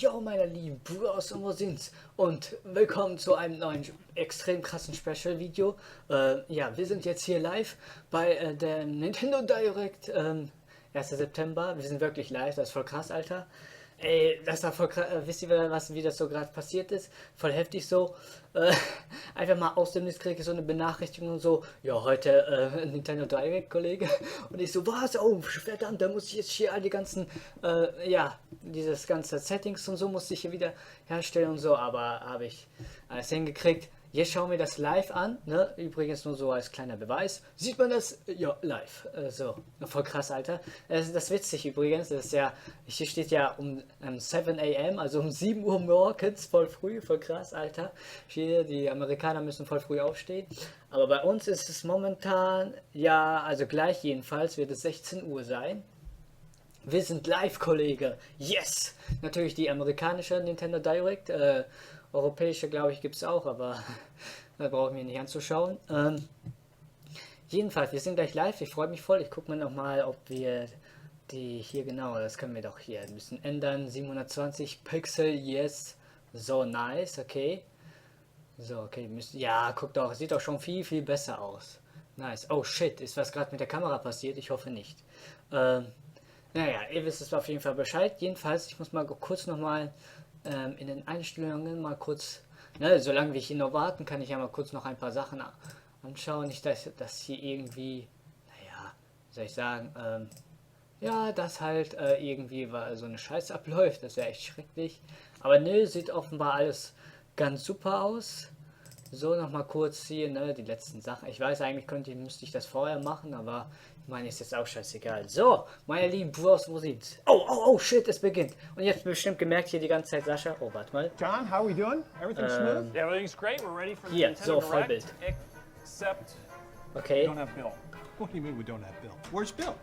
Jo, meine lieben Bros und wo sind's? Und willkommen zu einem neuen, extrem krassen Special-Video. Ja, wir sind jetzt hier live bei der Nintendo Direct, 1. September. Wir sind wirklich live, das ist voll krass, Alter. Ey, das war voll krass. Wisst ihr, wie das so gerade passiert ist? Voll heftig so. Einfach mal aus dem Nichts kriege ich so eine Benachrichtigung und so, ja, heute Nintendo Direct, Kollege. Und ich so, was? Oh, verdammt, da muss ich jetzt hier all die ganzen, ja, dieses ganze Settings und so musste ich hier wieder herstellen und so, aber habe ich alles hingekriegt. Jetzt schauen wir das live an, ne? Übrigens nur so als kleiner Beweis. Sieht man das? Ja, live. So, voll krass, Alter. Das ist witzig übrigens. Das ist ja, hier steht ja um 7 a.m., also um 7 Uhr morgens, voll früh, voll krass, Alter. Hier, die Amerikaner müssen voll früh aufstehen. Aber bei uns ist es momentan, ja, also gleich jedenfalls wird es 16 Uhr sein. Wir sind live, Kollege. Yes! Natürlich die amerikanische Nintendo Direct. Europäische, glaube ich, gibt es auch, aber da brauchen wir nicht anzuschauen. Jedenfalls, wir sind gleich live. Ich freue mich voll. Ich gucke mir nochmal, ob wir die hier genau, das können wir doch hier ein bisschen ändern. 720 Pixel, yes. So nice, okay. So, okay, ja, guck doch, sieht doch schon viel, viel besser aus. Nice. Oh shit, ist was gerade mit der Kamera passiert? Ich hoffe nicht. Naja, ihr wisst es auf jeden Fall Bescheid. Jedenfalls, ich muss mal kurz nochmal in den Einstellungen mal kurz, ne, solange wir hier noch warten, kann ich ja mal kurz noch ein paar Sachen anschauen. Nicht, dass das hier irgendwie, naja, wie soll ich sagen, ja, dass halt irgendwie so eine Scheiße abläuft. Das wäre echt schrecklich. Aber nö, sieht offenbar alles ganz super aus. So, nochmal kurz hier, ne, die letzten Sachen. Ich weiß, eigentlich müsste ich das vorher machen, aber ich meine, ist jetzt auch scheißegal. So, meine lieben Bros, wo sieht's? Oh, shit, es beginnt. Und jetzt bestimmt gemerkt hier die ganze Zeit, Sascha. Oh, warte mal. John, how are we doing? Everything smooth? Yeah, everything's great. We're ready for the Hier, Nintendo so, Vollbild. Direct, except Okay. We don't have Bill. What do you mean we don't have Bill? Where's Bill?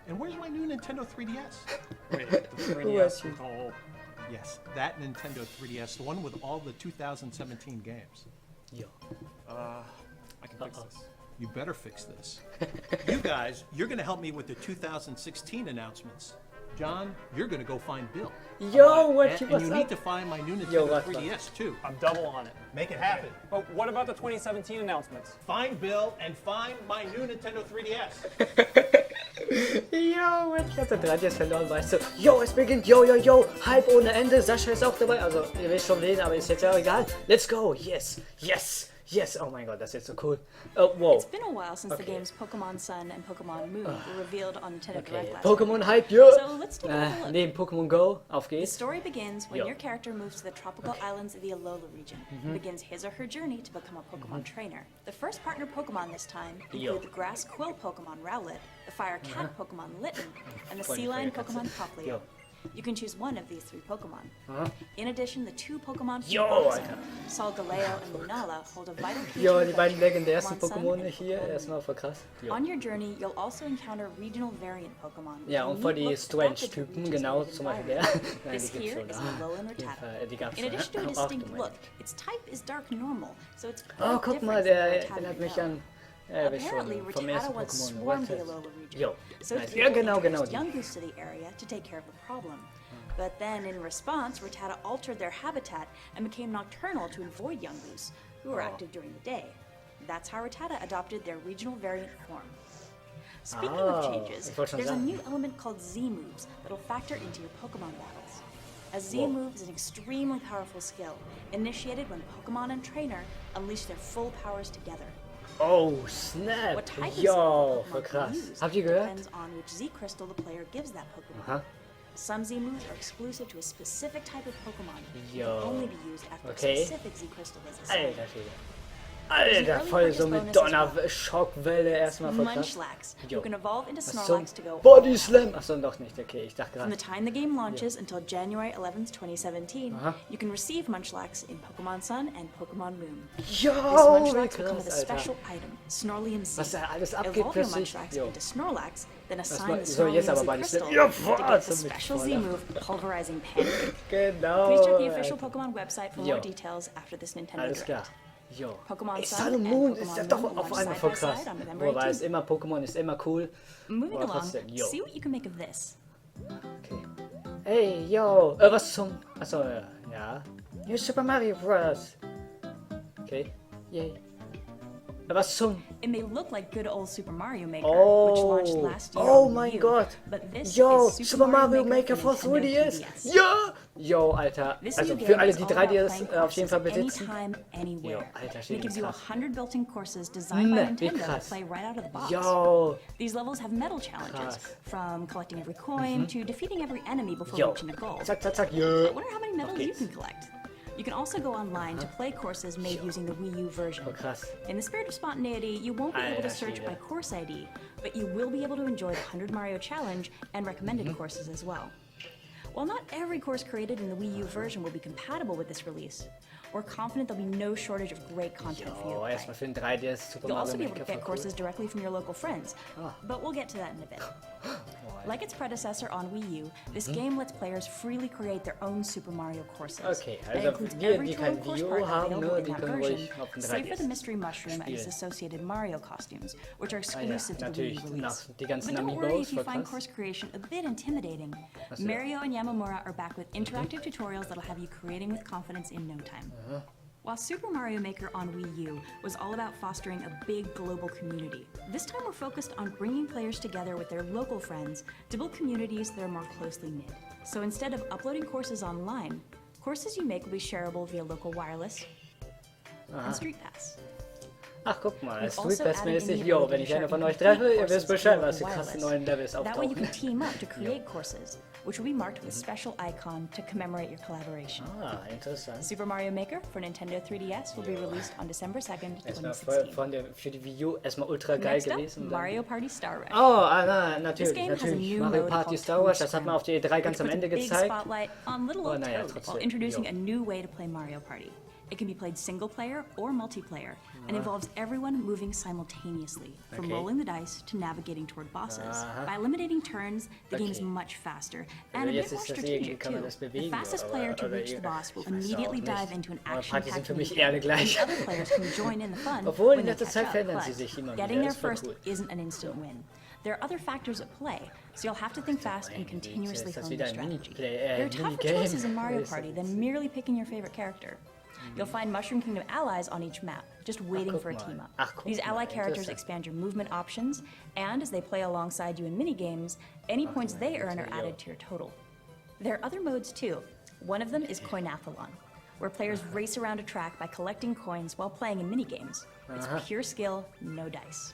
And where's my new Nintendo 3DS? wait, the 3DS with all. Yes, that Nintendo 3DS, the one with all the 2017 games. Jo. I can fix this. You better fix this. You guys, you're going to help me with the 2016 announcements. John, you're going to go find Bill. Yo, what And you need to find my new Nintendo what 3DS too. I'm double on it. Make it happen. But what about the 2017 announcements? Find Bill and find my new Nintendo 3DS. Jo, ich hatte 3 jetzt verloren, weißt du. Jo, es beginnt. Yo, Hype ohne Ende. Sascha ist auch dabei. Also, ihr wisst schon wen, aber ist jetzt ja egal. Let's go. Yes. Oh mein Gott, das ist jetzt so cool. Oh, wow. It's been a while since the games Pokemon Sun and Pokemon Moon were revealed on Nintendo Direct last Pokémon week. Hype, yo. So let's take a look. Neben Pokémon Go, auf The geht's. story begins when Yo. your character moves to the tropical islands of the Alola region and begins his or her journey to become a Pokemon trainer. The first partner Pokemon this time Yo. include the grass quill Pokemon Rowlet, the fire cat Pokemon Litten, and the sea lion Pokemon Poplio. Yo. You can choose one of these 3 Pokemon. In addition, the 2 Pokemon from Yo, Bozo, Alter. Solgaleo and Lunala hold a vital key Jo, to die the beiden friendship of legendärsten Sun Pokémon and hier. Pokemon Erstmal voll krass. Jo. On your journey, you'll also encounter regional variant Pokemon. with Ja, und voll unique die looks adapted to Strange-Typen, regions genau, and zum Beispiel der. environments. Nein, This die gibt's here schon. is Alolan Rattata. Die gab's In schon. addition to a Ach, distinct du look, meine. its type is dark normal, so it's Oh, quite guck mal, different der from Rattata erinnert mich you know. an. Ja, wisst Apparently, schon, vom ersten Rattata once Pokémon. swarmed the Alola region, Jo. so its Ja, people genau, introduced die. young goose to the area to take care of the problem. But then, in response, Rattata altered their habitat and became nocturnal to avoid young goose, who were active during the day. That's how Rattata adopted their regional variant form. Speaking of changes, ich wollte schon there's a sagen. new element called Z-moves that'll factor into your Pokemon battles. A Whoa. Z-move is an extremely powerful skill, initiated when Pokemon and trainer unleash their full powers together. Oh, snap. What type of Jo, Z-Pokemon voll can krass. use Habt ihr gehört? depends on which Z-crystal the player gives that Pokemon. Aha. Some Z-moves are exclusive to a specific type of Pokemon and Yo. can only be used after Okay. a specific Z-crystal is assigned. Alter Schwede. Alter, voll so mit Donner-Schockwelle erstmal voll krass. Munchlax, Jo. who can evolve into Achso, Snorlax to go Body Slam. Achso, doch nicht, okay, ich dachte From the gerade. time the game launches until January 11th, 2017, you can receive Munchlax in Pokemon Sun and Pokemon Moon. This Jo, wie Munchlax will come with a krass, special Alter. item, Snorlium Seed. Was da alles abgeht Evolve your plötzlich. Munchlax Jo. into Snorlax, then assign war- the so, jetzt Snorlium aber Seed Body Slam. crystal Ja, to boah, get the so mit special voller. Z-move, Pulverizing Pancake. Genau. Please check the official Alter. Pokemon website for Jo. more details after this Nintendo Alles klar. Direct. Jo. Pokemon Ey, Sun Sun und and Moon ist ja Pokemon doch Moon auf launch einmal side voll by krass. side on November Wo weiß 18th. immer, Pokémon ist immer cool. Moving Aber along, trotzdem, jo. see what you can make of this. Okay. Hey, yo. Was zum... Achso, ja. New Super Mario Bros. Okay. Yay. Was zum... It may look like good old Super Mario Maker, Oh. which launched last year Oh on mein Wii U, Gott. but this Yo, is Super Mario Maker for Nintendo 3DS. 3DS. Ja. Yo, Alter. This Also new für game alle, is die all about 3DS playing auf jeden Fall courses besitzen. anytime, anywhere. Jo, Alter, And steht it gives wie you krass. 100 built-in courses designed by Ne, wie Nintendo to krass. play right out of the box. Yo. These levels have medal challenges, Krass. from collecting every coin to defeating every enemy before Yo. reaching a goal. Zack, zack, zack. I Yo. wonder how many medals you geht's. can collect. You can also go online to play courses made using the Wii U version. Oh, krass. In the spirit of spontaneity, you won't be able to Alter search Schwede. by course ID, but you will be able to enjoy the 100 Mario Challenge and recommended courses as well. While not every course created in the Wii U version will be compatible with this release, we're confident there'll be no shortage of great content for you Oh, to erstmal play. für den 3DS Super You'll Mario also be able Maker to get voll courses directly from your local friends, but we'll get to that in a bit. Like its predecessor on Wii U, this game lets players freely create their own Super Mario courses. Okay, And also includes wir, every die total kein course Wii U part haben, available ne, in die that können version, ruhig auf den save for the 3DS Mystery Mushroom and its spielen. associated Mario costumes, which are Ah ja, exclusive to the Wii natürlich, U release. nach die ganzen But don't worry Amiibos, if you voll find krass. course creation a bit intimidating. Mario and Yamamura are back with interactive tutorials that'll have you creating with confidence in no time. While Super Mario Maker on Wii U was all about fostering a big global community, this time we're focused on bringing players together with their local friends to build communities that are more closely knit. So instead of uploading courses online, courses you make will be shareable via local wireless and Street Pass. Ach, guck mal, We've Street also Pass added mäßig. in the Jo, ability wenn to ich share einer von euch incomplete treffe, ihr courses wisst Bescheid, via was für local krasse wireless. neuen Levels That way you auftauchen. can team up to create courses, which will be marked with a special icon to commemorate your collaboration. Ah, interessant. Super Mario Maker for Nintendo 3DS will be released on December 2nd, Erstmal 2016. für die Wii U erstmal ultra geil Next up, gewesen. Und dann- Mario Party Star Rush. Oh, natürlich, game has a natürlich. new Mario mode Party called Star Rush, das hat Toad man auf der E3 ganz which am puts a Ende big gezeigt. spotlight on little Oh, old naja, Toad trotzdem, while introducing jo. a new way to play Mario Party. It can be played single player or multiplayer and involves everyone moving simultaneously, from Okay. rolling the dice to navigating toward bosses. Aha. By eliminating turns, the game is Okay. much faster Also and a bit jetzt more ist das irgendwie, strategic kann man too. das The bewegen, fastest aber- player to oder reach the ihr- boss will ich weiß auch immediately nicht. dive into an Aber Partys sind action-packed für mich minigame, alle gleich. and other players can join in the fun Obwohl, in when they letzter catch Zeit up, verändern sie but sich immer getting wieder, there ist voll first cool. isn't an instant win. There are other factors at play, so you'll have to think fast and continuously ist das hone wieder your ein strategy. Miniplay- There are tougher Minigame. choices in Mario Ist das Party jetzt- than merely picking your favorite character. You'll find Mushroom Kingdom allies on each map, just waiting guck for a mal. team up. Ach, guck These ally mal, characters interessant. expand your movement options, and as they play alongside you in minigames, any points mal, they earn are jo. added to your total. There are other modes too. One of them is Coinathlon, where players race around a track by collecting coins while playing in minigames. It's pure skill, no dice.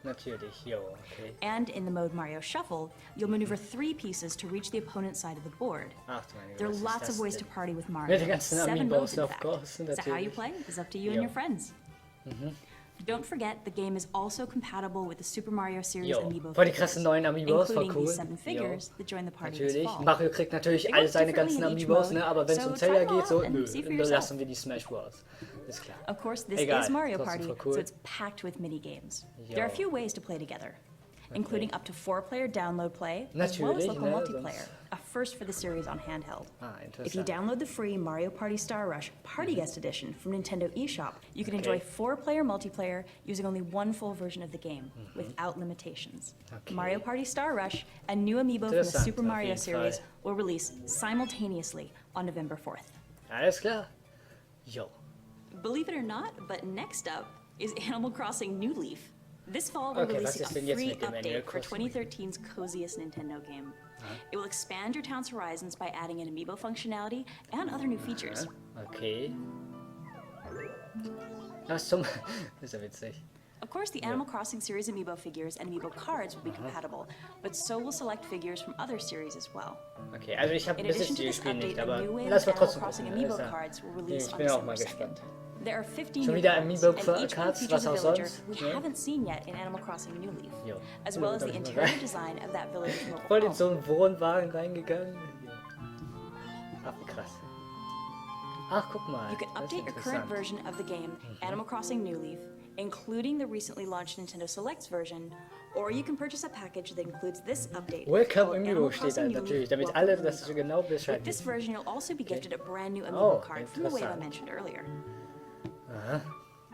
Natürlich, jo, okay. And in the mode Mario Shuffle, you'll maneuver 3 pieces to reach the opponent's side of the board. Ach du meine There are Güte, was ist lots das of ways to denn? party with Mario. Ja, die ganzen 7 Amiibos, modes, in of fact. course, So how you natürlich. play is up to you Jo. and your friends. Don't forget, the game is also compatible with the Super Mario series Jo, Amiibo voll die figures, krassen neuen Amiibos, voll including cool. these 7 figures that join the party this Natürlich. fall. Mario kriegt natürlich They all work seine differently ganzen in each Amiibos, mode, ne? Aber wenn es so um try Zelda them all geht, so, out and nö, see for dann yourself. lassen wir die Smash Bros. Ist klar. Of course, this Egal, is Mario trotzdem Party, voll cool. so it's packed with mini-games. Jo. There are a few ways to play together, including up to 4-player download play, as well Natürlich, as local ne, multiplayer, sonst- a first for the series on handheld. Ah, If you interessant. download the free Mario Party Star Rush Party Guest Edition from Nintendo eShop, you can enjoy Okay. 4-player multiplayer using only one full version of the game, without limitations. Okay. Mario Party Star Rush, a new amiibo from the Interessant, Super auf Mario jeden series, Fall. will release simultaneously on November 4th. Alles klar. Jo. Believe it or not, but next up is Animal Crossing New Leaf. This fall, we're Okay, was releasing ist a denn jetzt free mit dem Animal update for Crossing? 2013's coziest Nintendo game. It will expand your town's horizons by adding an amiibo functionality and other new features. Okay. Was zum... ist ja witzig. Of course, the Animal Crossing series amiibo figures and amiibo cards will be compatible, but so will select figures from other series as well. Okay, also ich habe In bis addition jetzt to die this Spiel nicht, update, a aber new wave lass of mal Animal trotzdem Crossing gucken. amiibo Ist ja- cards will release Ich on bin auch December mal 2nd. gespannt. There are 15 Schon new wieder cards, Amiibo and each one Cards, features was a auch villager sonst, we ne? haven't seen yet in Animal Crossing New Leaf, Jo. as well as Da the bin ich mal interior rein. design of that village's mobile Voll in home. so einen Wohnwagen reingegangen. Ach, wie krass. Ach, guck mal. You can das ist update your current interessant. version of the game, Animal Crossing New Leaf, including the recently launched Nintendo Selects version, or you can purchase a package that includes this update. Welcome called Amiibo Animal steht da Crossing New natürlich, Leaf damit Welcome alle Amiibo. das genau Bescheid With this wissen. version, you'll also be gifted a brand new Oh, amiibo card from the wave I interessant. mentioned earlier.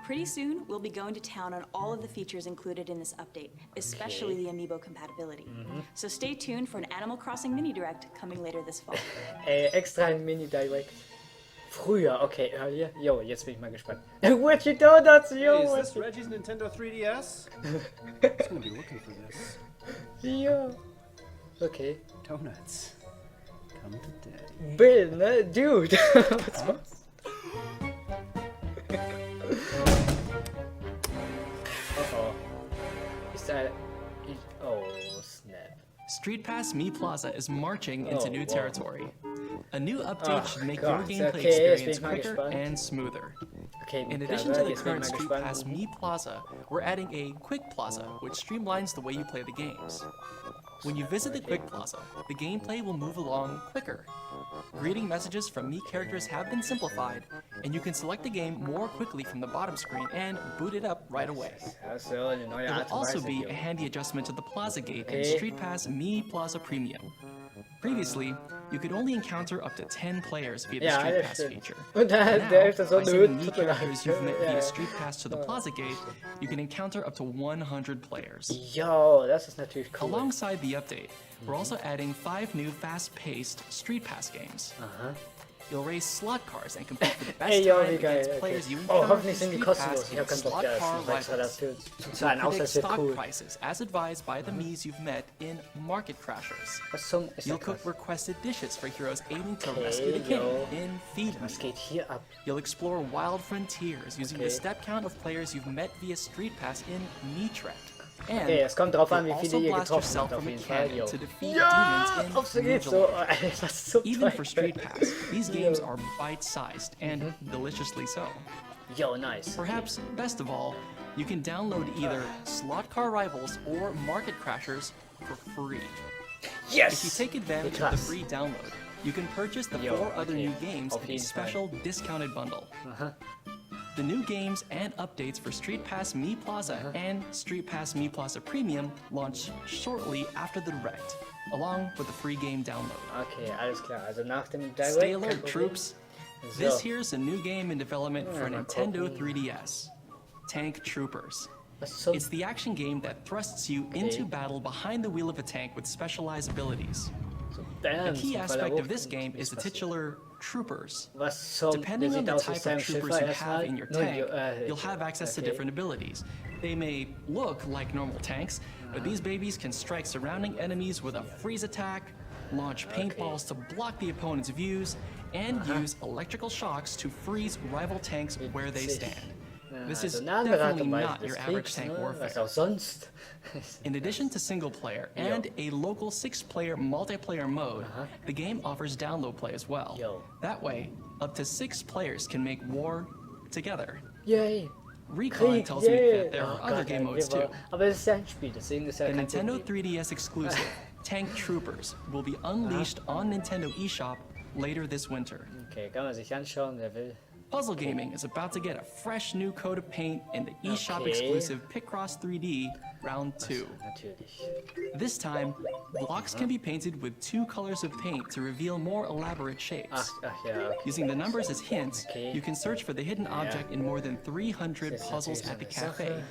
Pretty soon, we'll be going to town on all of the features included in this update, especially the amiibo compatibility. So stay tuned for an Animal Crossing mini direct coming later this fall. Extra ein Mini-Direct. Früher, okay, hör ihr? Jo, jetzt bin ich mal gespannt. What you donuts, yo! Hey, is this Reggie's Nintendo 3DS? He's gonna be looking for this. Yo. Okay. Donuts. Come to daddy. Bill, ne? Dude! Was machst du? Oh. Ist da... Oh, snap. Street Pass Me Plaza is marching into new wow. territory. A new update Oh, should make God. your gameplay Okay, jetzt bin experience ich mal quicker gespannt. and smoother. Okay, In mit addition der to the jetzt bin current ich mal Street gespannt. Pass Me Plaza, we're adding a Quick Plaza, which streamlines the way you play the games. When you visit the Quick Plaza, the gameplay will move along quicker. Greeting messages from Me characters have been simplified, and you can select the game more quickly from the bottom screen and boot it up right away. Ja, so eine neue There will Art und also Weise be hier. a handy adjustment to the Plaza Gate in Okay. Street Pass Me Plaza Premium. Previously, you could only encounter up to 10 players via the Ja, Street das Pass stimmt. feature. Und da Now, der ist das so by eine sending Me Tut mir leid. characters you've met Ja. via Street Pass to the Plaza Gate, you can encounter up to 100 players. Jo, das ist natürlich cool. Alongside the update, we're also adding 5 new fast-paced Street Pass games. You'll race slot cars and compete for the best Ey, jo, time wie geil. against players Okay. you Oh, encounter hoffentlich in sind die Street Pass kostenlos. Ich in hab keinen Bock, slot das car extra rivals. dafür zu You'll zahlen, außer predict es wird stock cool. prices as advised by the Mies you've met in Market Crashers. Was zum... Ist You'll das cook krass. requested dishes for heroes aiming to Okay, rescue the king yo. in Feed Me. Was geht hier ab? You'll explore wild frontiers using the Okay. step count of players you've met via Street Pass in Mietret. And Okay, es kommt drauf an, wie you'll viele also ihr blast getroffen yourself habt, auf from a jeden Fall. cannon Jo. to defeat Ja, demons auf so in geht's Move so. Along. Was ist so Even toll. for Street Pass, these games are bite-sized and deliciously so. Yo, nice. Perhaps best of all, you can download either Slot Car Rivals or Market Crashers for free. Yes! If you take advantage of the free download, you can purchase the Yo, 4 other okay. new games Auf in a jeden Fall. special discounted bundle. The new games and updates for Street Pass Me Plaza and Street Pass Me Plaza Premium launch shortly after the Direct, along with the free game download. Okay, alles klar. Also nach dem Direct... Stay kein alert, Problem. troops. So. This here's a new game in development for mal Nintendo gucken. 3DS, Tank Troopers. Was zum... It's the action game that thrusts you into battle behind the wheel of a tank with specialized abilities. So, A bam, key zum aspect Fall of this game erwuchert. is the titular Troopers. Was zum... Depending Der on sieht the aus wie type of Sam troopers Schiffer you have in your erstmal. tank, you'll have access to okay. different abilities. They may look like normal tanks, but these babies can strike surrounding enemies with a freeze attack, launch paintballs to block the opponent's views, and use electrical shocks to freeze rival tanks where they stand. This is Also eine andere Art definitely und Weise not des your average Kriegs, tank ne? warfare. Was auch sonst. In addition to single player and a local 6-player multiplayer mode, the game offers download play as well. Yo. That way, up to 6 players can make war together. Yay! Recon Krieg, tells me yay! that there are Oh other Gott, game ey, modes wir too. war- Aber es ist ja ein Spiel, deswegen ist ja The kein Nintendo Problem. 3DS exclusive, Tank Troopers, will be unleashed on Nintendo eShop later this winter. Okay, kann man sich anschauen, wer will. Puzzle gaming is about to get a fresh new coat of paint in the eShop Okay. exclusive Picross 3D Round 2. Natürlich. This time, blocks can be painted with 2 colors of paint to reveal more elaborate shapes. Ach ja, okay. Using the numbers as hints, Okay. you can search for the hidden object in more than 300 Das ist puzzles natürlich at the so eine cafe. Sache.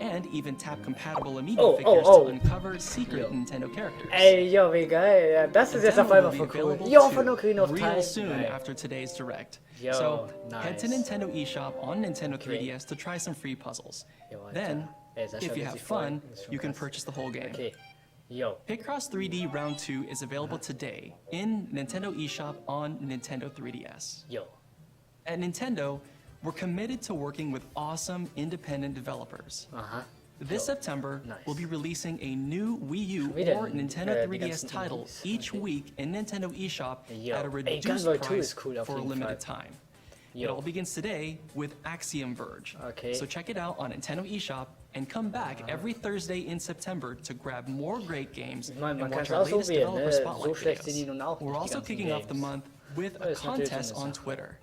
And even tap compatible amiibo Oh, figures oh. to uncover secret Nintendo characters. Ey, jo, wie geil. Ja, das ist The jetzt auf demo einmal will voll be cool. available Jo, too von Ocarina of real Time. soon Geil. after today's direct. Yo, So head to nice. Nintendo eShop on Nintendo 3DS to try some free puzzles. Jo, Alter. Then, Ey, Sascha if you wird have sich freuen. fun, Das ist schon you can krass. purchase the whole game. Okay. Jo. Picross 3D Round 2 is available today in Nintendo eShop on Nintendo 3DS. Jo. At Nintendo, we're committed to working with awesome independent developers. Aha. This September, Nice. we'll be releasing a new Wii U wieder or Nintendo die 3DS ganzen title Indies. each Okay. week in Nintendo eShop Yo. at a Ey, reduced Gunvolt 2 price ist cool auf for a jeden limited Fall. time. Yo. It all begins today with Axiom Verge. Okay. So check it out on Nintendo eShop and come back every Thursday in September to grab more great games Ich meine, man and kann watch es our auch so latest wählen, developer ne? spotlight So schlecht sind die videos. nun auch nicht, We're die also ganzen kicking off the Games. month with Das a ist natürlich contest eine on Sache. Twitter.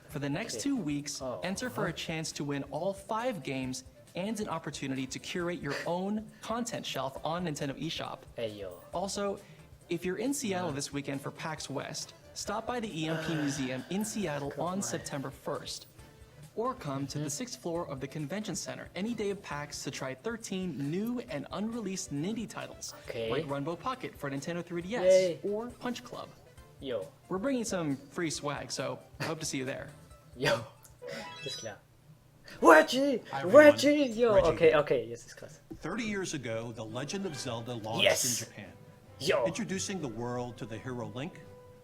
For the next Okay. 2 weeks, Oh, enter for a chance to win all 5 games and an opportunity to curate your own content shelf on Nintendo eShop. Ey, jo. Also, if you're in Seattle this weekend for PAX West, stop by the EMP Museum in Seattle on September 1st. or come to the 6th floor of the Convention Center any day of PAX to try 13 new and unreleased indie titles, Okay. like Runbow Pocket for Nintendo 3DS Yay. or Punch Club. Jo. We're bringing some free swag, so I hope to see you there. Jo. Ist klar. Reggie! Hi, everyone. Reggie! Jo, Reggie. okay, okay, jetzt ist krass. 30 years ago, The Legend of Zelda launched Yes. in Japan, Jo. introducing the world to the hero Link,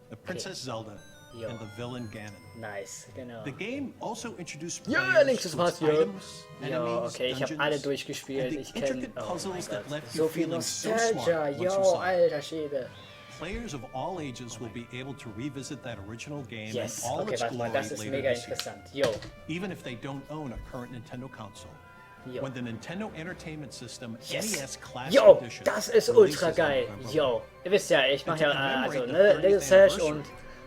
the Princess Zelda, Yo. and the villain Ganon. Nice, genau. The game also introduced Ja, players Links ist to was, its jo. items, Jo, enemies, okay, ich habe dungeons, alle durchgespielt. and the Ich kenne intricate puzzles that left you so viel feeling so Nostalgia. smart once you Jo, saw it. alter Schwede. Players of all ages will be able to revisit that original game Yes, in all okay, its warte mal, glory das ist later mega this year, interessant. Jo, even if they don't own a current Nintendo console. jo. When the Nintendo Entertainment System Yes. NES Classic Jo, Edition das ist releases ultra in geil. November. Jo, ihr wisst ja, ich mache ja, And to also, commemorate ne, the Little 30th Sash anniversary, und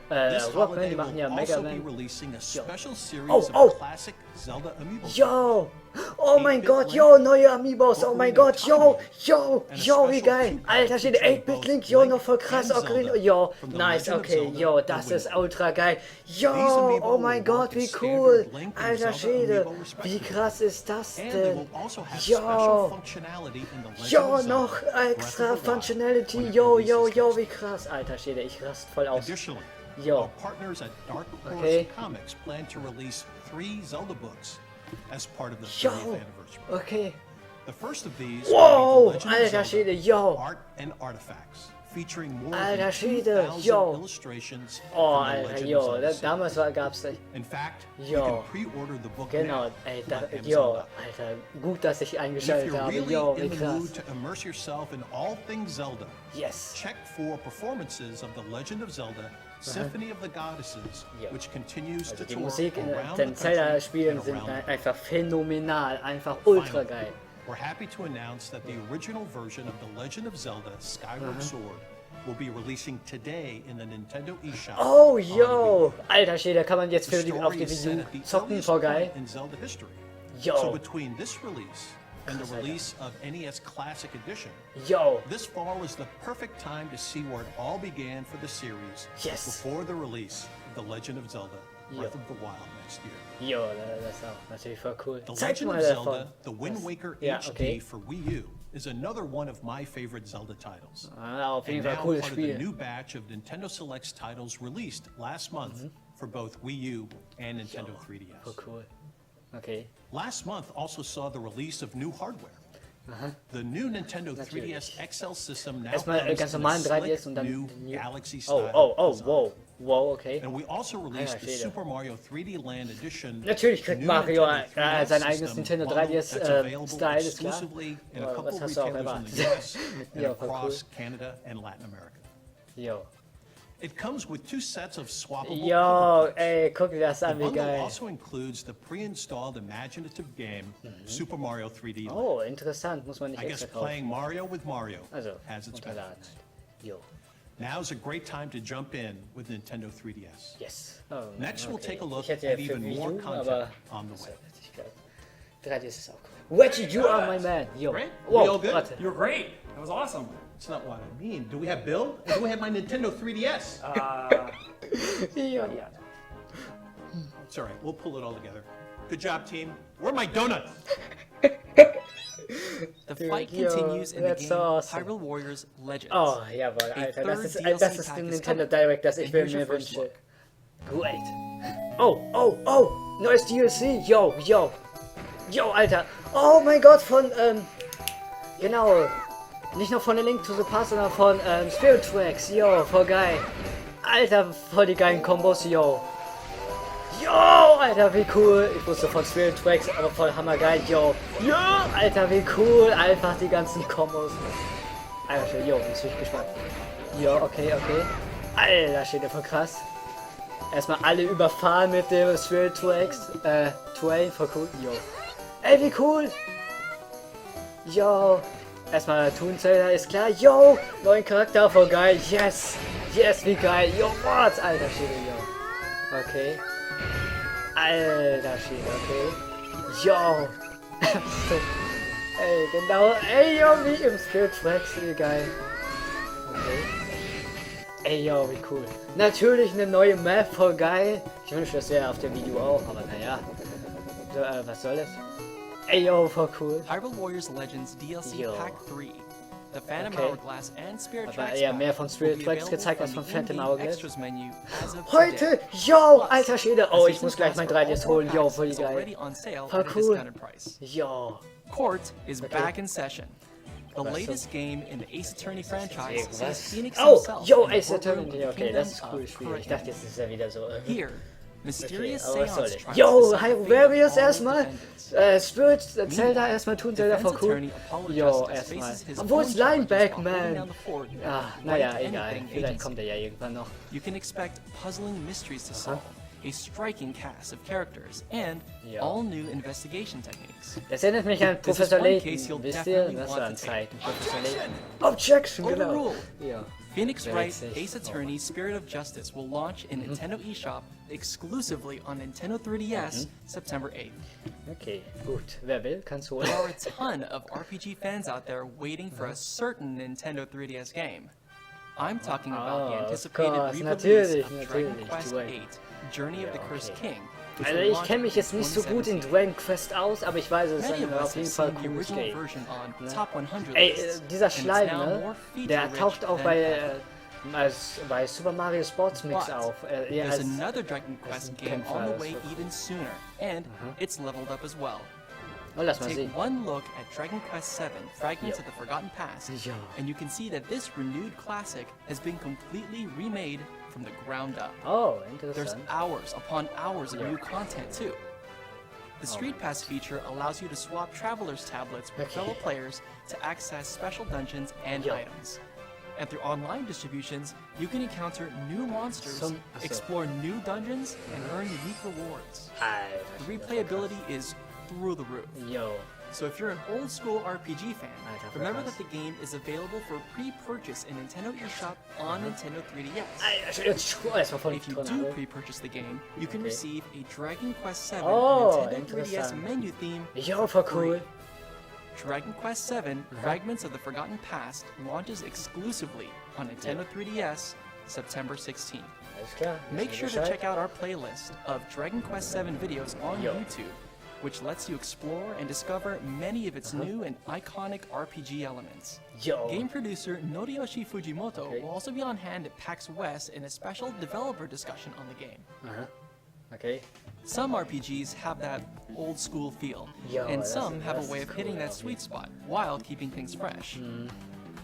This Rockman, holiday die machen ja will Mega also be Man. releasing a special series Oh, of oh. classic Zelda amiibo. Jo! Oh mein 8-Bit Gott, Link, jo, neue Amiibos, oh mein Ocarina Gott, of jo, Time, jo, and a jo, wie special geil. two-pack Alter Schwede, featuring 8-Bit both Link, jo, Link noch voll krass, and Ocarina, Zelda jo, from the nice, Legend of okay, Zelda, jo, The das Wind ist Waker. ultra geil. These Jo, amiibo oh mein will work Gott, wie as cool. standard Link and Alter Zelda Schwede, amiibo wie respectively. krass ist das And they denn? will also have special Jo, functionality in the Legend jo, of Zelda, noch Breath of extra the Wild, Functionality, when it jo, releases jo, next jo, year. wie krass. Alter Schwede, ich rast voll aus. Additionally, Jo. our partners at Dark Horse Okay. Comics plan to release 3 Zelda books as part of the 30th Jo, anniversary. okay. The first of these Wow, will be The Legend alter of Schwede, Zelda, jo. Art and Artifacts, featuring more Alter than Schwede, 2,000 jo. illustrations Oh, from the Alter, Legend of jo, Zelda. damals gab's nicht. In fact, you Jo. can pre-order the book Genau, now ey, on Amazon. jo, Alter, gut, dass ich And if eingeschaltet you're habe, really jo, wie in the krass. mood to immerse yourself in all things Zelda, Yes. check for performances of The Legend of Zelda, Symphony of the Goddesses, Ja. which continues Also to die tour Musik in around den the country Zelda-Spielen and sind around the world. einfach phänomenal, einfach ultra geil. We're happy to announce that the original version of The Legend of Zelda Skyward Sword will be releasing today in the Nintendo eShop. Oh, on yo! Wii U. Alter Schwede, kann man jetzt The für die, auf story die is Wii set U at the zocken, earliest voll geil. point in Zelda history. Yo. So between this release and the Krass, Alter. release of NES Classic Edition, Yo! this fall is the perfect time to see where it all began for the series Yes. before the release of The Legend of Zelda Breath Ja. of the Wild next year. Jo, das ist auch natürlich voll cool. The Zeig Legend mal of davon. Zelda, The Wind Das- Waker Ja, HD okay. for Wii U is another one of my favorite Zelda titles. Ah, auf jeden And Fall now cooles part of the Spiel. new batch of Nintendo Selects titles released last month for both Wii U and Nintendo 3DS. Voll cool. Okay. Last month also saw the release of new hardware. The new Nintendo 3DS XL system now Erstmal comes ganz in a normalen slick 3DS und dann new den new- Galaxy Oh, style oh, oh, design. wow. Wow, okay. And we also released Alter the Schwede. Super Mario 3D Land Edition. Natürlich kriegt new Mario Nintendo 3DS sein eigenes system Nintendo bundle 3DS that's available Style, ist klar. exclusively in a Aber couple was hast du auch retailers in the erwartet? US and Ja, voll across Canada and Latin America. Jo. It comes with 2 sets of swappable Jo, cover cards. ey, guck dir das The an, wie bundle geil. also includes the pre-installed imaginative game Super Mario 3D Land. Oh, interessant, muss man nicht I guess extra kaufen. playing Mario with Mario Also, has its runterladen benefits. halt. Jo. Now's a great time to jump in with Nintendo 3DS. Yes. Oh, Next, we'll take a look ich hätte ja at für even Wii more U, content aber on the das way. ist richtig geil. 3DS ist auch cool. Reggie, you are my man. Jo. Great. Wow, We all good? warte. You're great. That was awesome. That's not what I mean. Do we have Bill? Or do we have my Nintendo 3DS? Jo. It's all right. We'll pull it all together. Good job, team. Where are my donuts? The fight yo, continues in the that's game so awesome. Hyrule Warriors Legends. Oh, jawohl, A Alter. third Das DLC ist pack ein is Nintendo coming. Direct, das ich And mir here's your first wünsche. look. Great. Oh, oh, oh. Neues DLC. Yo, yo. Yo, Alter. Oh mein Gott, von, genau. Nicht nur von The Link to the Past, sondern von Spirit Tracks. Yo, voll geil. Alter, voll die geilen Kombos. Yo. Yo, Alter, wie cool. Ich wusste von Spirit Tracks, aber voll hammergeil. Yo. Yo, Alter, wie cool. Einfach die ganzen Kombos. Alter, yo, jetzt bin ich gespannt. Jo, okay, okay. Alter, steht der voll krass. Erstmal alle überfahren mit dem Spirit Tracks. Train, voll cool. Jo. Ey, wie cool. Jo. Erstmal Toonzähler ist klar. Yo, neuen Charakter, voll geil. Yes. Yes, wie geil. Yo, what? Alter, steht yo. Okay. Alter, steht okay. Yo. Ey, genau. Ey, yo, wie im Spirit Tracks, wie geil. Okay. Ey, yo, wie cool. Natürlich eine neue Map, voll geil. Ich wünsche, das wäre auf dem Video auch, aber naja. Was soll das? Ey, yo, voll cool. Hyrule Warriors Legends DLC Yo. Pack 3, the Phantom Okay. Hourglass and Spirit Aber Tracks eher Pack mehr von will Spirit be Tracks available gezeigt als from von the Phantom in-game Hourglass. Extras menu as of Heute! today. Yo, Plus, alter Schwede! the Oh, ich Season muss gleich Pass mein for 3DS all holen. Yo, packs voll is geil. already on sale Voll at a cool. discounted price. Yo. Court is Okay. back in session. The Was latest game in the Ace Attorney franchise sees Was? Phoenix Oh, himself yo, in the Ace courtroom Attorney. of the Okay, das ist Kingdom cool of Spiel. Ich dachte, jetzt ist er wieder so. Here, mysterious aber was soll seance das? trials Yo, decide the Hyrule fate of Warriors all erstmal. defendants. Spirit, Zelda erstmal tun, Zelda Defense voll cool. attorney Apollo Yo, Justice erstmal. faces his Obwohl own es charges Lineback, while holding man. down the fort Ah, right naja, to egal. anything Vielleicht agency. kommt er ja irgendwann noch. You can expect puzzling mysteries to solve, a striking cast of characters, and Ja. all new investigation techniques. Das erinnert mich an This is Professor one Layton. case you'll Wisst ihr? definitely Was want war an to take. Zeiten? Professor Layton. Objection, genau. Overruled. Ja. Phoenix Very Wright safe. Ace Attorney Spirit of Justice will launch in Nintendo eShop exclusively on Nintendo 3DS September 8th. Okay, gut. Wer will, kann's holen. There are a ton of RPG fans out there waiting for a certain Nintendo 3DS game. I'm talking about the Oh, of anticipated course, re-release natürlich, of Dragon natürlich, Quest Dwayne. 8, Journey of the Ja, Cursed okay. King. which Also will ich launch kenne mich jetzt nicht so gut in 2017. Dragon Quest aus, aber ich weiß, es ist Many of ein us auf have jeden Fall seen the cooles original Game. version on Ne? Top 100 Ey, lists, dieser and it's Schleim, now ne? more Der feature-rich taucht auch than bei, ever. bei Super Mario Sports Mix But auf. Ja, There's als, another Dragon Quest ein game Kämpfer, on the das way wird- even sooner, and it's leveled up as well. oh, lass mal Take sehen. one look at Dragon Quest VII, Fragments Ja. of the Forgotten Past, Ja. and you can see that this renewed classic has been completely remade from the ground up. Oh, There's interessant. hours upon hours of Yeah. new content too. The Street Pass feature allows you to swap travelers' tablets with Okay. fellow players to access special dungeons and Yeah. items. And through online distributions, you can encounter new monsters, Achso. explore new dungeons, and earn unique rewards. Alter, The replayability is through the roof. Yo. So if you're an old school RPG fan, Alter, remember krass. that the game is available for pre-purchase in Nintendo eShop on Nintendo 3DS. Alter, jetzt erstmal voll If you drin, do Alter. pre-purchase the game, you can Okay. receive a Dragon Quest VII Oh, Nintendo 3DS interessant. menu theme. Jo, voll cool. Dragon Quest VII Fragments of the Forgotten Past launches exclusively on Nintendo 3DS September 16th. Alles klar. Make wissen sure wir to Bescheid. check out our playlist of Dragon Quest VII videos on Yo. YouTube, which lets you explore and discover many of its new and iconic RPG elements. Yo. Game producer Noriyoshi Fujimoto Okay. will also be on hand at PAX West in a special developer discussion on the game. Aha. Okay. Some RPGs have that old school feel, Yo, and that's- some have a that's way of hitting cool, that okay. sweet spot while keeping things fresh.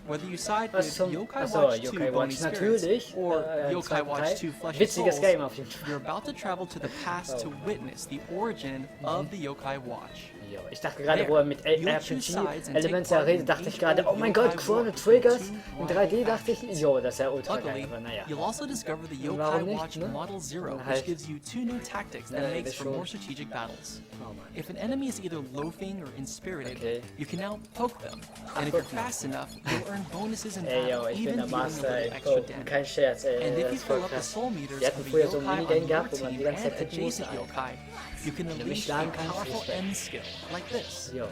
Whether you side Was with zum... Yokai Achso, Watch 2 Yokai Bony Watch Spirits natürlich. or im Yokai zweiten Watch Teil. 2 Fleshy Witziges Souls, Game auf jeden you're Fall. about to travel to the past to witness the origin of the Yokai Watch. Jo, ich dachte gerade, There, wo er mit you'll choose sides and take RPG-Elementen part in redet, dachte ich each gerade, oh old mein Yokai Gott, Chrono Watch Triggers. with two In 3D rival dachte ich, jo, das ist ja ultra geil, Luckily, aber naja. you'll also discover the Warum Yokai nicht, Watch ne? Model Zero, Dann which halt- gives you two new tactics that Ja, makes das for schon. more strategic battles. Oh Mann. If an enemy is either loafing or inspirited, Okay. you can now poke them. And if you're fast enough, you'll earn bonuses in Ey, battle, yo, ich bin even der dealing a Master, little ey. extra Oh, damage. kein Scherz, ey. And if Das you ist voll fill up the krass. soul meters Wir hatten of the früher so ein yokai Minigame on gehabt, your wo man die team ganze and Zeit tippen musste. adjacent yokai, you can mich unleash a schlagen kannst, powerful Respekt. end skill like this. Jo,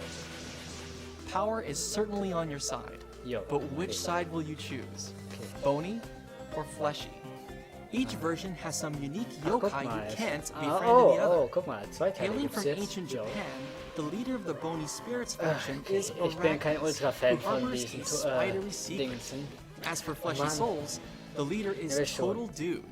Power is certainly on your side, jo. but which side will you choose? Okay. Bony or fleshy? Each version has some unique Ach, guck yokai mal. you can't befriend Oh, in the other. oh, guck mal, zwei Teile Hailing gibt's from jetzt. ancient Jo. Japan, the leader of the Bony Spirits faction Okay, is ich bin kein Arrakis, Ultra-Fan who von harbors diesen a spidery secret. Dingsen. As for Fleshy Mann. Souls, the leader is Ja, schon. Total Dude,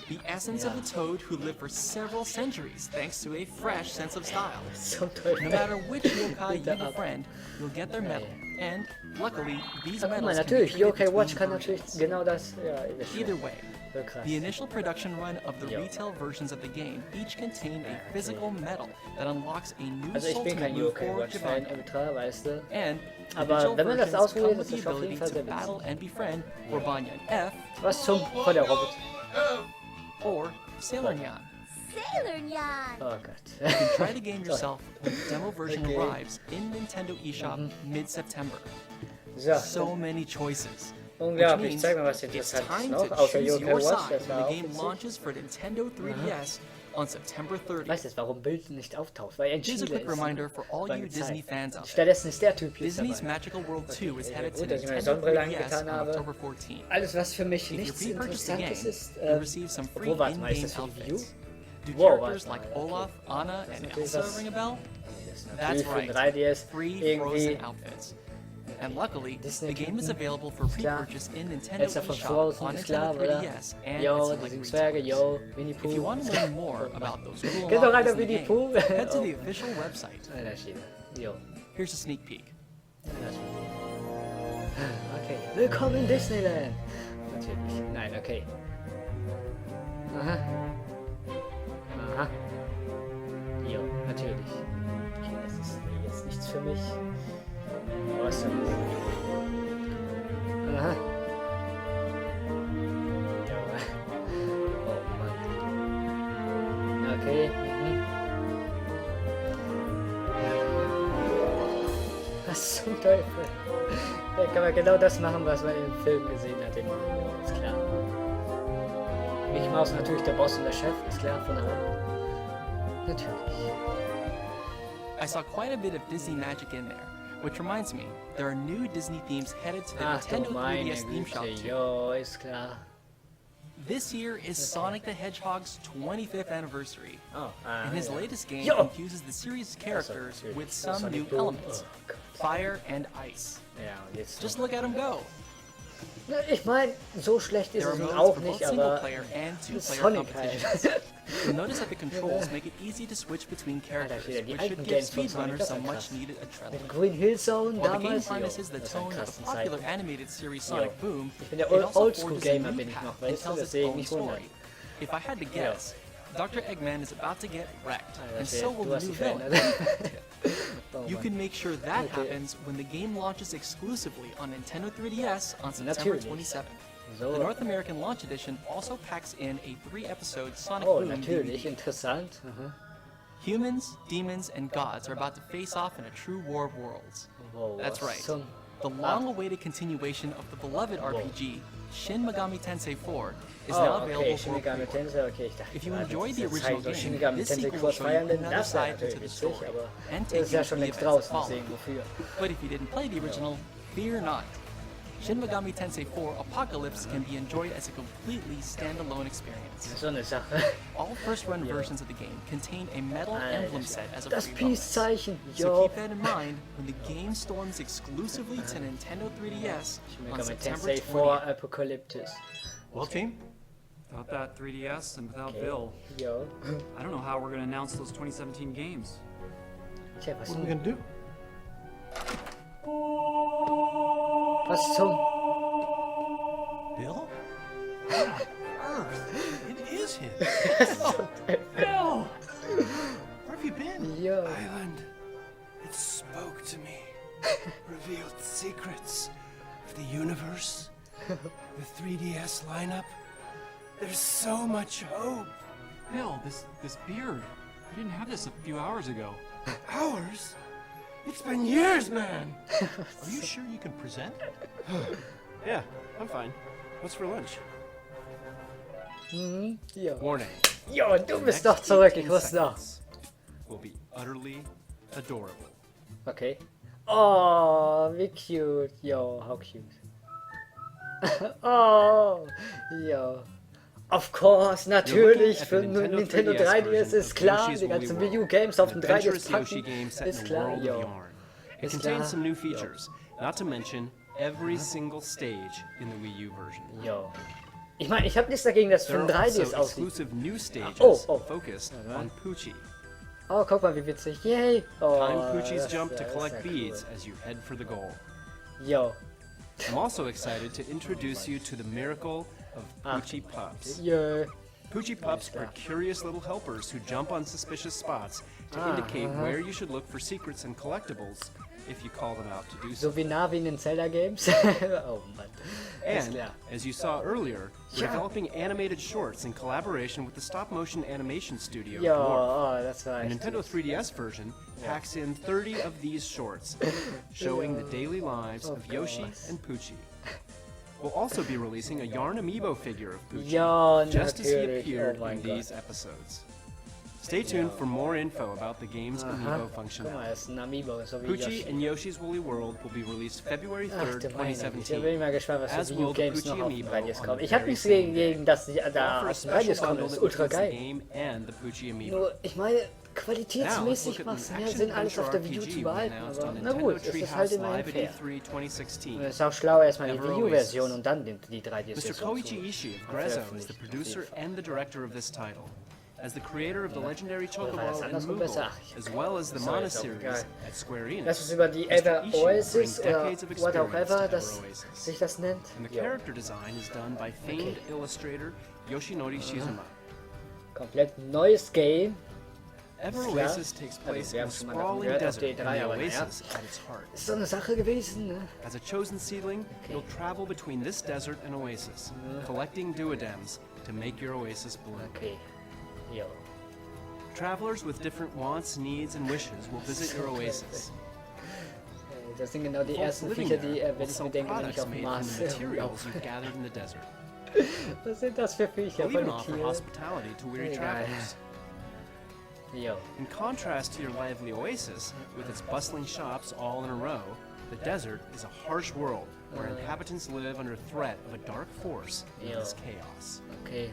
the essence of Ja. a toad who lived for several centuries thanks to a fresh sense of style. Zum Teufel. No matter which yokai you Bitte ab. befriend, you'll get their medal, and luckily, these Ach, guck mal, medals can be natürlich, traded Yokai Watch between kann natürlich versions. genau das. Ja, das stimmt. Either way, So krass. the initial production run of the Ja. retail versions of the game each contain a physical medal that unlocks a new Also ich bin Ultimate kein move Yokai for Watch Fan Gebanka. Ultra, weißt du. And Aber digital wenn man das versions ausprobiert, come ist with das the auf jeden ability Fall to sehr battle witzig. and befriend Orbanyan F Was zum voll der Robot. or Sailor Nyan. Sailor Nyan. Oh Gott. Try the game yourself when the demo version Okay. arrives in Nintendo eShop mid-September. So, So many choices. Which unglaublich. means Zeig mal was it's Interessantes time noch, to außer choose Yokai your Watch, side das when war the auch game witzig. launches for Nintendo 3DS on September 30th. Weißt du jetzt, warum Bild nicht auftaucht? Weil er in Here's a Chile quick ist. reminder for all Lange you Disney Zeit. fans out there. Stattdessen ist der Typ jetzt Disney's dabei. Magical World 2 is Okay, headed to gut, dass ich meine Nintendo Sonnenbrille 3DS angetan on habe. October 14th. Alles, was für mich If you nichts pre-purchase the game, Interessantes ist, you'll receive some free wo warte mal, ist in-game das Review? outfits. Do Wow, characters warte like mal, Olaf, Anna, and natürlich Elsa was- ring a bell? Das ist That's natürlich für right, den 3DS 3 irgendwie Frozen outfits. And luckily, Disney the game is Typen, available for klar. pre-purchase in Nintendo Elsa von eShop Frozen on ist klar, Nintendo oder? 3DS and Yo, at die select sind Zwerge, retailers. yo, Winnie If you Pooh. want to learn more about those cool Kennt doch einer unlockables in the Winnie game, Pooh? head to Oh. the official website. Alter Schwede. Jo. Here's a sneak peek. Okay, willkommen in Disneyland. Natürlich. Nein, okay. Aha. Aha. Jo, natürlich. Okay, das ist jetzt nichts für mich. Was denn? Aha. Jo. Oh Mann. Okay. Was zum Teufel? Da kann man genau das machen, was man im Film gesehen hat. Ist klar. Mickey Mouse natürlich der Boss und der Chef, ist klar von allem. Natürlich. I saw quite a bit of Disney magic in there, which reminds me, there are new Disney themes headed to the Ach du Nintendo meine 3DS theme shop Güte, too. jo, ist klar. This year is Sonic the Hedgehog's 25th anniversary, Oh, and his ja. latest game Jo. infuses the series' characters natürlich. with some Sonic new Boom. elements, Oh Gott. fire and ice. Ja, und jetzt. Just look at him go. Na, ich meine, so schlecht ist There are es nun modes auch for nicht, both single aber player and two-player Sonic competitions. halt. You'll notice that the controls make it easy to switch between characters, Alter, die which alten should give Games von Sonic, speedrunners das some war much krass. needed Mit adrenaline. Green Hill Zone While the game damals, jo, harnesses the das waren tone of the krassen popular Zeiten. animated series Sonic Boom, Ich bin der it also Oldschool-Gamer, forges a bin new ich noch, path and weißt du, tells its deswegen own nicht wundern. story. If I had to guess, Dr. Eggman is about to get wrecked, Alter, and so will du the hast new dich villain. verändert. Oh You Mann. can make sure that Okay. happens when the game launches exclusively on Nintendo 3DS on September Natürlich. 27th. So. The North American launch edition also packs in a 3-episode Sonic Oh, Boom natürlich, DVD. interessant. Aha. Humans, demons, and gods are about to face off in a true war of worlds. Wow, That's was right. zum- The long-awaited continuation of the beloved RPG, Shin Megami Tensei 4, is now Oh, available okay, for Shin Megami pre-order. Tensei, okay, ich dachte, If you gerade, enjoy das the ist original Zeit, Shin game, Megami this Tensei sequel will Kurs show you feiern, denn another das wäre side into natürlich the witzig, story aber and das take ist you ja to schon the längst events that draußen, follow. deswegen wofür? But if you didn't play the original, fear not. Shin Megami Tensei 4 Apocalypse can be enjoyed as a completely standalone experience. So eine Sache. All first-run versions of the game contain a metal emblem set as a Das free bonus. Peace-Zeichen, So jo. keep that in mind when the game storms exclusively to Nintendo 3DS Shin on Megami September Tensei 4 20th. Apocalyptus. Well, team, Without that 3DS and without Okay. Bill, Jo. I don't know how we're gonna announce those 2017 games. Tja, was what are we gonna do? Was zum... Bill? Earth! It is him! Bill! Where have you been? Jo. Island, it spoke to me, revealed secrets of the universe, the 3DS lineup. There's so much hope. Bill, this beard. You didn't have this a few hours ago. Hours? It's been years, man. Are you sure you can present? Yeah, I'm fine. What's for lunch? Jo. Warning. Jo, du bist Next doch zurück, 18 ich wusste doch. seconds will be utterly adorable. Okay. Oh, wie cute. Jo, how cute. Oh, jo. Of course, natürlich, at für the Nintendo Nintendo 3DS 3DS ist klar, Yoshi's die ganzen Woolly Wii U World. Games auf An dem 3DS adventurous Yoshi packen, game set in ist the klar, world of jo. yarn. It Ist contains klar. some new features, not to mention every single stage in the Wii U version. Jo. Ich meine, ich habe nichts dagegen, dass es für There ein are 3DS also aussieht. exclusive new stages oh. focused on Poochie. Oh, guck mal, wie witzig. Yay. Oh, Time Poochie's das- jump to das ist collect ja beads cool. as you head for the goal. Jo. I'm also excited to introduce you to the miracle of Poochie Pups. Jo. Poochie Pups are curious little helpers who jump on suspicious spots to indicate where you should look for secrets and collectibles if you call them out to do so. So wie Navi in den Zelda Games. Oh Mann. Ist And, klar. as you saw earlier, we're Yeah. developing animated shorts in collaboration with the stop-motion animation studio Jo, Dwarf. oh, das war The echt Nintendo süß. 3DS version packs in 30 of these shorts, showing the daily lives of Yoshi course. and Poochie. We'll also be releasing a yarn amiibo figure of Poochie, Ja, just as he natürlich. appeared Oh mein in Gott. these episodes. Stay tuned for more info about the game's amiibo Guck functionality. mal, das ist ein Amiibo, so wie Poochie Yoshi. and Yoshi's Woolly World will be released February Ach, 3rd, der Weihnacht. Da bin 2017. ich mal gespannt, was As für will Video the Games Poochie noch auf die Amiibo Radios on kommen. the Ich habe very nichts same gegen, dass die da Offer a auf die special Radios kommen, bundle das ist that ultra includes the geil. game and the Poochie Amiibo. Nur, ich meine, Now, let's qualitätsmäßig look macht at es an mehr Sinn, alles auf der Wii U action-adventure zu RPG we behalten, announced aber on na Nintendo gut, es ist halt Treehouse immerhin Live at fair. E3 2016. Es ist auch schlau, erstmal die Ever Wii U-Version Oasis. und dann die 3DS-Version Mr. Koichi Ishii of Grezzo is the producer and the director of this title. As the creator of the legendary Chocobo das and andersrum Moogle, besser? as well as the Sorry, Mana ist auch series egal. at Square Enix. Lass uns über die Mr. Ever Ishii Oasis brings oder decades of whatever experience to das Ever Oasis. sich das nennt. And the Jo, character design is done by famed illustrator Yoshinori Shizuma. komplett neues Game. Ever Klar. Oasis takes place wir in a haben schon mal davon sprawling gehört auf desert, and D3, the aber naja. oasis at its heart. Ist so eine Sache gewesen, ne? As a chosen seedling, you'll travel between this desert and oasis, collecting duodems to make your oasis bloom. Okay. Jo. Travelers with different wants, needs, and wishes will visit your oasis. Das sind genau die Folks ersten living Viecher, there die, will wenn ich sell mir denke, wenn ich products auf dem made from Mars the materials laufe. you've gathered in the desert. Was sind das für Viecher They'll von even den offer Tieren? hospitality to weary Egal. travelers. Jo. In contrast to your lively oasis, with its bustling shops all in a row, the desert is a harsh world where inhabitants live under threat of a dark force in Yo. this chaos. Okay.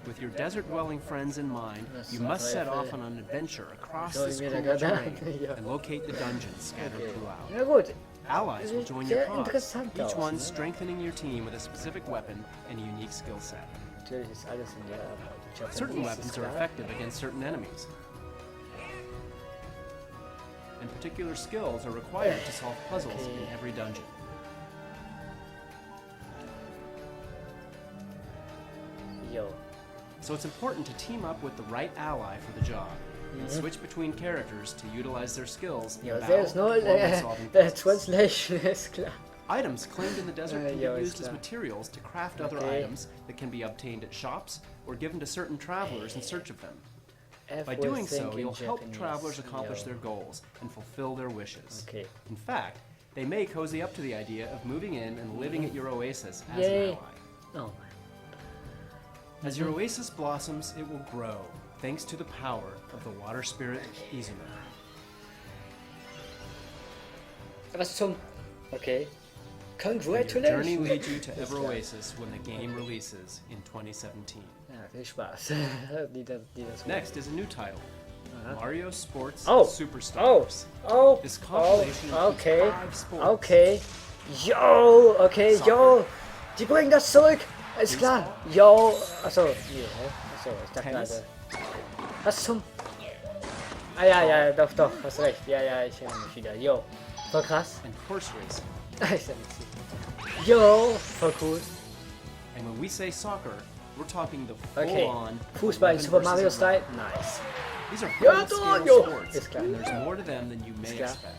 With your desert-dwelling friends in mind, Das you ist must set Teufel. off on an adventure across Soll this ich mir cruel da gerade terrain Ja. and locate the dungeons scattered Okay. throughout. Na gut. Allies will join Sehr your cause, interessant each aus, one ne? strengthening your team with a specific weapon and a unique skill set. Natürlich ist alles in der Certain Japanese, weapons ist are klar. effective against certain enemies. And particular skills are required to solve puzzles in Okay. every dungeon. Jo. So it's important to team up with the right ally for the job, and switch between characters to utilize their skills in Ja, battle selbst nur or when solving puzzles. Translation ist klar. Items claimed in the desert can Ja, be ist used as klar. materials to craft other Okay. items that can be obtained at shops or given to certain travelers in search of them. By doing so, Everything in you'll help Japanese. travelers accomplish Jo. their goals and fulfill their wishes. Okay. In fact, they may cozy up to the idea of moving in and living at your oasis as Yay. an ally. Oh. As your oasis blossoms, it will grow, thanks to the power of the water spirit Izuna. Was zum... Okay. And your journey Congratulations. leads you to Ever Oasis when the game releases in 2017. Ja, viel Spaß. die das Next is a new title, Mario Sports Oh. Superstars. Oh, This oh, compilation includes okay, 5 sports. okay. Yo, okay, yo. Die bringen das zurück. Ist klar. Yo. Achso, nee, hä? Achso, ich dachte Tennis. gerade. Was zum... Ah ja, ja, doch, doch, hast recht. Ja, ja, ich erinnere mich wieder. Yo. Voll krass. And horse racing. Ist ja witzig. Yo, voll cool. And when we say soccer, we're talking the Okay. full-on Fußball in 11 Super versus Mario 11. Style. Nice. These are Ja, full-scale jo. sports, Ist klar. and there's more to them than you may klar. expect.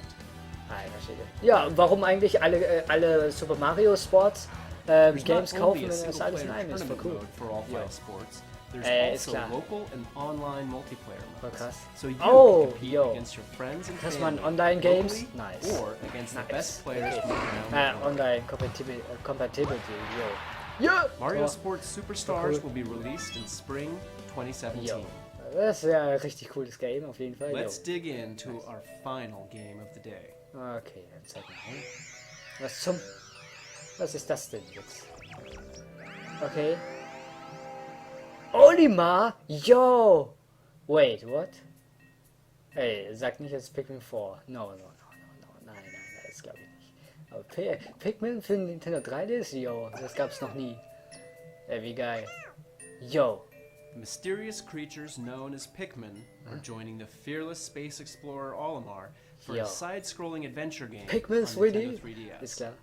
Ah, ich verstehe. Ja, warum eigentlich alle Super Mario Sports There's Games not kaufen, only wenn a das alles in single-player einem ist? Voll tournament cool. mode for all Jo. 5 sports. There's Ist also klar. local and online multiplayer Voll modes. krass. So you Oh, can compete yo. against your friends and Dass man family Online-Games? locally Nice. or against the Nice. best players Okay. from around the world. Online Compatibility, yo. Ja! Mario Oh, Sports Superstars cool. will be released in spring 2017. yo. Das ist ja ein richtig cooles Game, auf jeden Fall. Let's Yo. dig into our final game of the day. Okay, dann zeig mal. Was zum... Was ist das denn jetzt? Okay. Olimar? Yo! Wait, what? Hey, sag nicht, es ist Pikmin 4. No. Nein, das glaube ich nicht. Aber Pikmin für den Nintendo 3DS? Yo, das gab's noch nie. Ey, wie geil. Yo. Mysterious creatures known as Pikmin are joining the fearless space explorer Olimar for Yo. a side-scrolling adventure game Pikmin on 3D? Nintendo Ist 3DS. klar.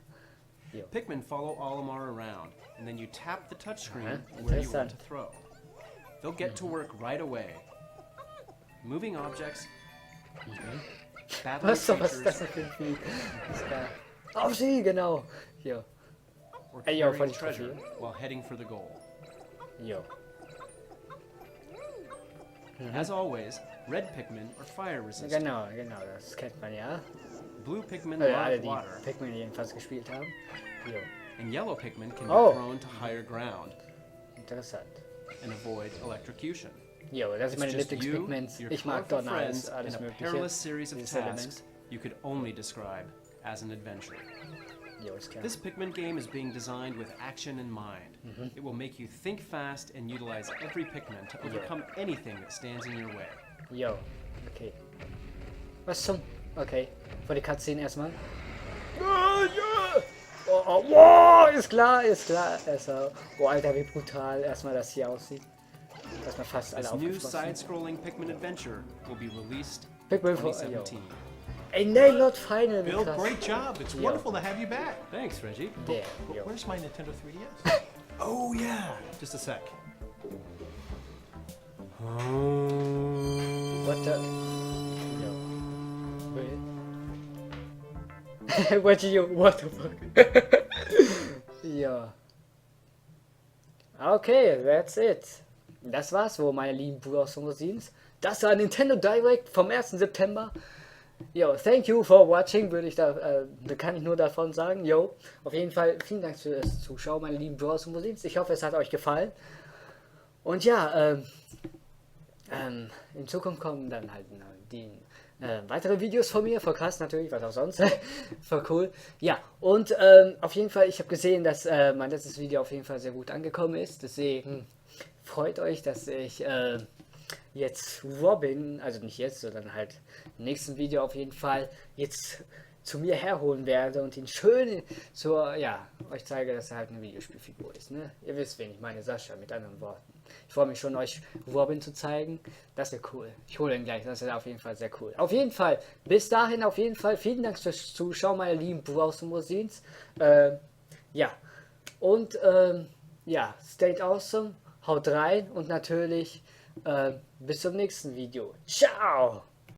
Pikmin follow Olimar around, and then you tap the touchscreen Uh-huh. where you want Interessant. to throw. They'll get to work right away. Moving objects, battling Was ist das creatures, denn für ein Vieh? Ist klar. Auf sie, genau. Yo. or Ey, yo, carrying voll die treasure Trophäe. while heading for the goal. Yo. As always, red Pikmin are fire resistant. Genau, das kennt man ja. Blue Pikmin Alle, love die water, Pikmin jedenfalls gespielt haben. Jo, and yellow Pikmin can Oh. be thrown to higher ground interessant. and avoid electrocution. Jo, das ist It's meine just you, Lieblingspigments. your Ich mag colorful Donner friends, alles and a Mögliche. perilous series of Dieses tasks Element. you could only describe as an adventure. Jo, ist klar. This Pikmin game is being designed with action in mind. It will make you think fast and utilize every Pikmin to overcome anything that stands in your way. Jo, okay. Was zum... Okay, vor die Cutscene erstmal. Oh, ist klar. Also, oh, Alter, wie brutal erstmal das hier aussieht. Erstmal fast alle This new aufgeschlossen. side-scrolling Pikmin adventure will be released Pikmin 2017. Ey, nee, not final, wie Bill, krass. great job. It's wonderful to have you back. Thanks, Reggie. Damn, But yo. where's my Nintendo 3DS? Oh yeah, just a sec. What the... Yo. What the fuck? Ja. Okay, that's it. Das war's wohl, meine lieben Voraus und Rosins. Das war Nintendo Direct vom 1. September. Yo, thank you for watching, da kann ich nur davon sagen. Yo, auf jeden Fall vielen Dank fürs Zuschauen, meine lieben Voraus und Rosins. Ich hoffe, es hat euch gefallen. Und ja, in Zukunft kommen dann halt die weitere Videos von mir, voll krass natürlich, was auch sonst, voll cool. Ja, und auf jeden Fall, ich habe gesehen, dass mein letztes Video auf jeden Fall sehr gut angekommen ist, deswegen freut euch, dass ich jetzt Robin, also nicht jetzt, sondern halt im nächsten Video auf jeden Fall jetzt zu mir herholen werde und ihn schön euch zeige, dass er halt eine Videospielfigur ist, ne? Ihr wisst, wen ich meine, Sascha, mit anderen Worten. Ich freue mich schon, euch Robin zu zeigen. Das wäre cool. Ich hole ihn gleich, das ist auf jeden Fall sehr cool. Auf jeden Fall, bis dahin auf jeden Fall, vielen Dank fürs Zuschauen, meine lieben Voraus und Rosins. Stay awesome, haut rein und natürlich bis zum nächsten Video. Ciao!